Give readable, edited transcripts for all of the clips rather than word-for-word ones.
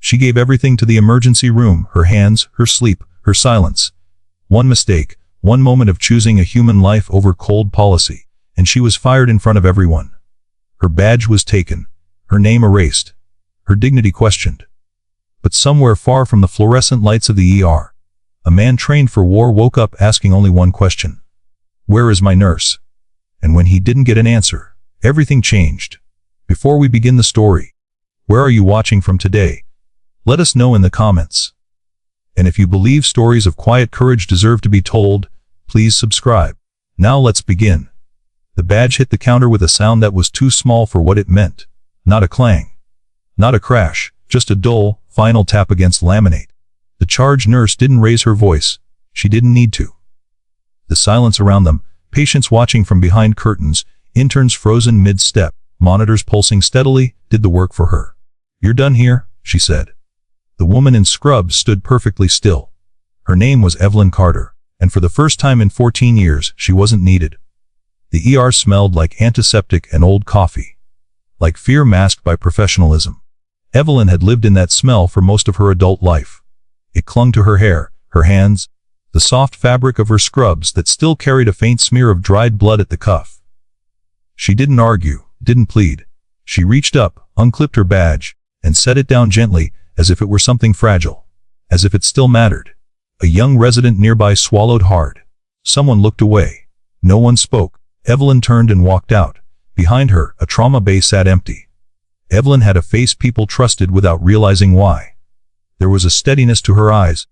She gave everything to the emergency room, her hands, her sleep, her silence. One mistake, one moment of choosing a human life over cold policy, and she was fired in front of everyone. Her badge was taken, her name erased, her dignity questioned. But somewhere far from the fluorescent lights of the ER, a man trained for war woke up asking only one question. Where is my nurse? And when he didn't get an answer, everything changed. Before we begin the story, where are you watching from today? Let us know in the comments. And if you believe stories of quiet courage deserve to be told, please subscribe. Now let's begin. The badge hit the counter with a sound that was too small for what it meant. Not a clang. Not a crash, just a dull, final tap against laminate. The charge nurse didn't raise her voice. She didn't need to. The silence around them, patients watching from behind curtains, interns frozen mid-step, monitors pulsing steadily, did the work for her. You're done here, she said. The woman in scrubs stood perfectly still. Her name was Evelyn Carter, and for the first time in 14 years, she wasn't needed. The ER smelled like antiseptic and old coffee. Like fear masked by professionalism. Evelyn had lived in that smell for most of her adult life. It clung to her hair, her hands, the soft fabric of her scrubs that still carried a faint smear of dried blood at the cuff. She didn't argue, didn't plead. She reached up, unclipped her badge, and set it down gently, as if it were something fragile. As if it still mattered. A young resident nearby swallowed hard. Someone looked away. No one spoke. Evelyn turned and walked out. Behind her, a trauma bay sat empty. Evelyn had a face people trusted without realizing why. There was a steadiness to her eyes.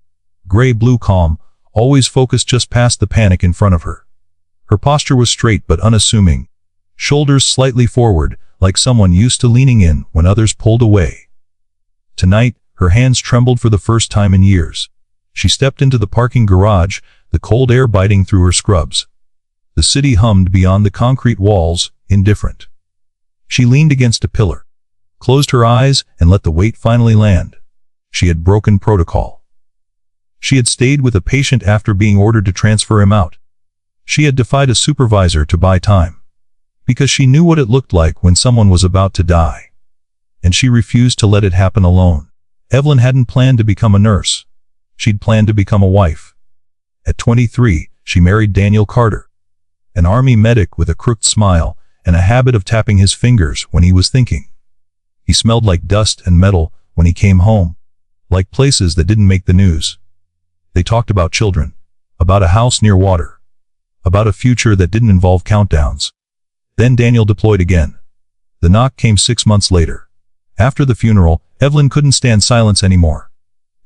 Gray-blue calm, always focused just past the panic in front of her. Her posture was straight but unassuming. Shoulders slightly forward, like someone used to leaning in when others pulled away. Tonight, her hands trembled for the first time in years. She stepped into the parking garage, the cold air biting through her scrubs. The city hummed beyond the concrete walls, indifferent. She leaned against a pillar, closed her eyes, and let the weight finally land. She had broken protocol. She had stayed with a patient after being ordered to transfer him out. She had defied a supervisor to buy time. Because she knew what it looked like when someone was about to die. And she refused to let it happen alone. Evelyn hadn't planned to become a nurse. She'd planned to become a wife. At 23, she married Daniel Carter, an army medic with a crooked smile and a habit of tapping his fingers when he was thinking. He smelled like dust and metal when he came home, like places that didn't make the news. They talked about children, about a house near water, about a future that didn't involve countdowns. Then Daniel deployed again. The knock came 6 months later. After the funeral, Evelyn couldn't stand silence anymore.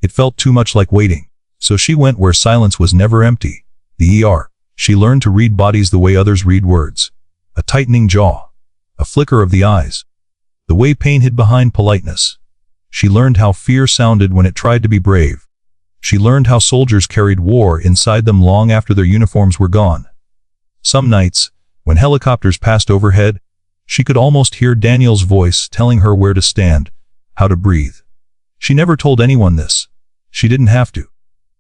It felt too much like waiting. So she went where silence was never empty. The ER. She learned to read bodies the way others read words. A tightening jaw. A flicker of the eyes. The way pain hid behind politeness. She learned how fear sounded when it tried to be brave. She learned how soldiers carried war inside them long after their uniforms were gone. Some nights, when helicopters passed overhead, she could almost hear Daniel's voice telling her where to stand, how to breathe. She never told anyone this. She didn't have to.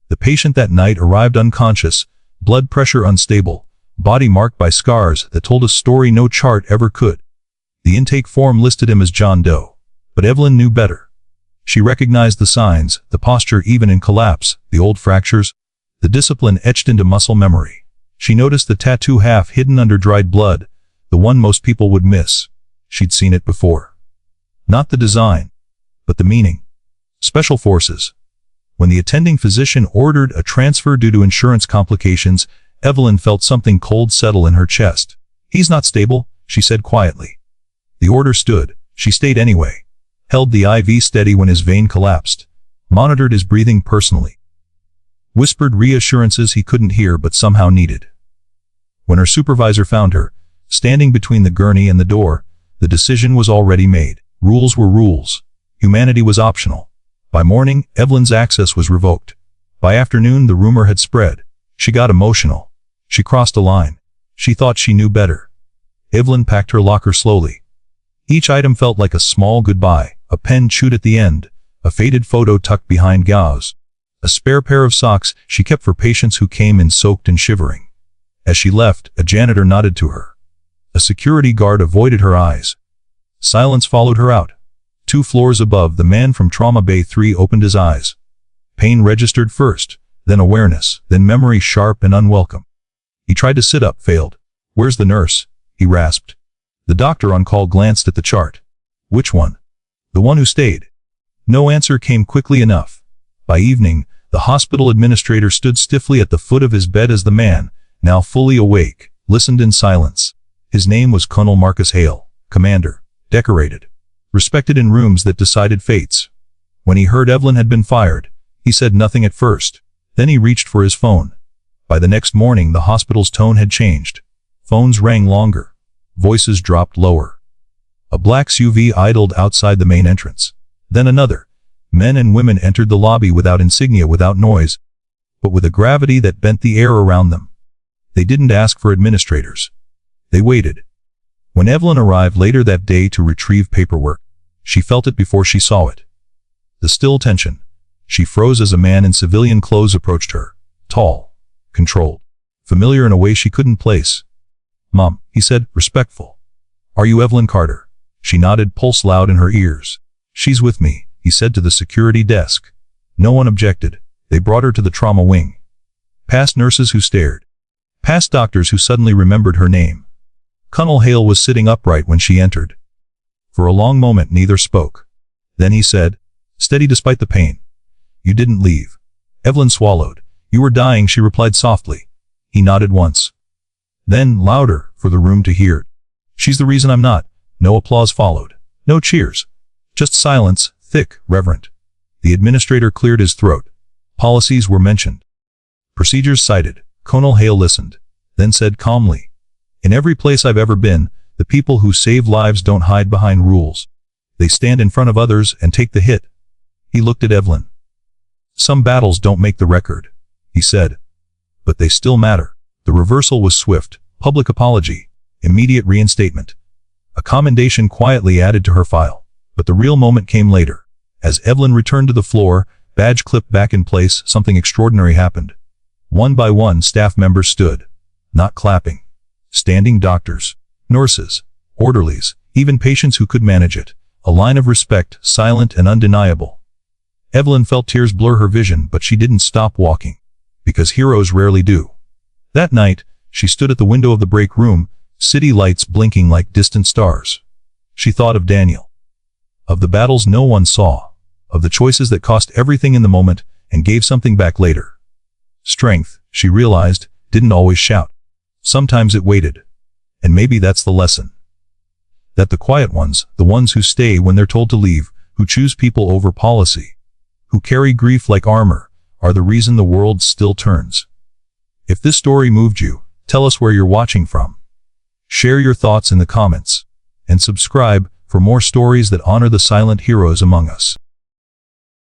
The patient that night arrived unconscious, blood pressure unstable, body marked by scars that told a story no chart ever could. The intake form listed him as John Doe. But Evelyn knew better. She recognized the signs, the posture even in collapse, the old fractures, the discipline etched into muscle memory. She noticed the tattoo half hidden under dried blood, the one most people would miss. She'd seen it before. Not the design, but the meaning. Special Forces. When the attending physician ordered a transfer due to insurance complications, Evelyn felt something cold settle in her chest. He's not stable, she said quietly. The order stood. She stayed anyway. Held the IV steady when his vein collapsed. Monitored his breathing personally. Whispered reassurances he couldn't hear but somehow needed. When her supervisor found her, standing between the gurney and the door, the decision was already made. Rules were rules. Humanity was optional. By morning, Evelyn's access was revoked. By afternoon, the rumor had spread. She got emotional. She crossed a line. She thought she knew better. Evelyn packed her locker slowly. Each item felt like a small goodbye, a pen chewed at the end, a faded photo tucked behind gauze. A spare pair of socks she kept for patients who came in soaked and shivering. As she left, a janitor nodded to her. A security guard avoided her eyes. Silence followed her out. 2 floors above, the man from Trauma Bay 3 opened his eyes. Pain registered first, then awareness, then memory, sharp and unwelcome. He tried to sit up, failed. "Where's the nurse?" he rasped. The doctor on call glanced at the chart. "Which one?" "The one who stayed." No answer came quickly enough. By evening, the hospital administrator stood stiffly at the foot of his bed as the man, now fully awake, listened in silence. His name was Colonel Marcus Hale, commander, decorated, respected in rooms that decided fates. When he heard Evelyn had been fired, he said nothing at first. Then he reached for his phone. By the next morning, the hospital's tone had changed. Phones rang longer. Voices dropped lower. A black SUV idled outside the main entrance. Then another. Men and women entered the lobby without insignia, without noise, but with a gravity that bent the air around them. They didn't ask for administrators. They waited. When Evelyn arrived later that day to retrieve paperwork, she felt it before she saw it. The still tension. She froze as a man in civilian clothes approached her. Tall, controlled, familiar in a way she couldn't place. "Mom," he said, respectful. "Are you Evelyn Carter?" She nodded, pulse loud in her ears. "She's with me," he said to the security desk. No one objected. They brought her to the trauma wing. Past nurses who stared. Past doctors who suddenly remembered her name. Colonel Hale was sitting upright when she entered. For a long moment neither spoke. Then he said, steady despite the pain, "You didn't leave." Evelyn swallowed. "You were dying," she replied softly. He nodded once. Then, louder, for the room to hear. "She's the reason I'm not." No applause followed. No cheers. Just silence, thick, reverent. The administrator cleared his throat. Policies were mentioned. Procedures cited. Colonel Hale listened, then said calmly, "In every place I've ever been, the people who save lives don't hide behind rules. They stand in front of others and take the hit." He looked at Evelyn. "Some battles don't make the record," he said, "but they still matter." The reversal was swift. Public apology. Immediate reinstatement. A commendation quietly added to her file. But the real moment came later. As Evelyn returned to the floor, badge clipped back in place, something extraordinary happened. One by one, staff members stood. Not clapping. Standing doctors, nurses, orderlies, even patients who could manage it. A line of respect, silent and undeniable. Evelyn felt tears blur her vision, but she didn't stop walking. Because heroes rarely do. That night, she stood at the window of the break room, city lights blinking like distant stars. She thought of Daniel. Of the battles no one saw. Of the choices that cost everything in the moment and gave something back later. Strength, she realized, didn't always shout. Sometimes it waited. And maybe that's the lesson. That the quiet ones, the ones who stay when they're told to leave, who choose people over policy, who carry grief like armor, are the reason the world still turns. If this story moved you, tell us where you're watching from. Share your thoughts in the comments. And subscribe for more stories that honor the silent heroes among us.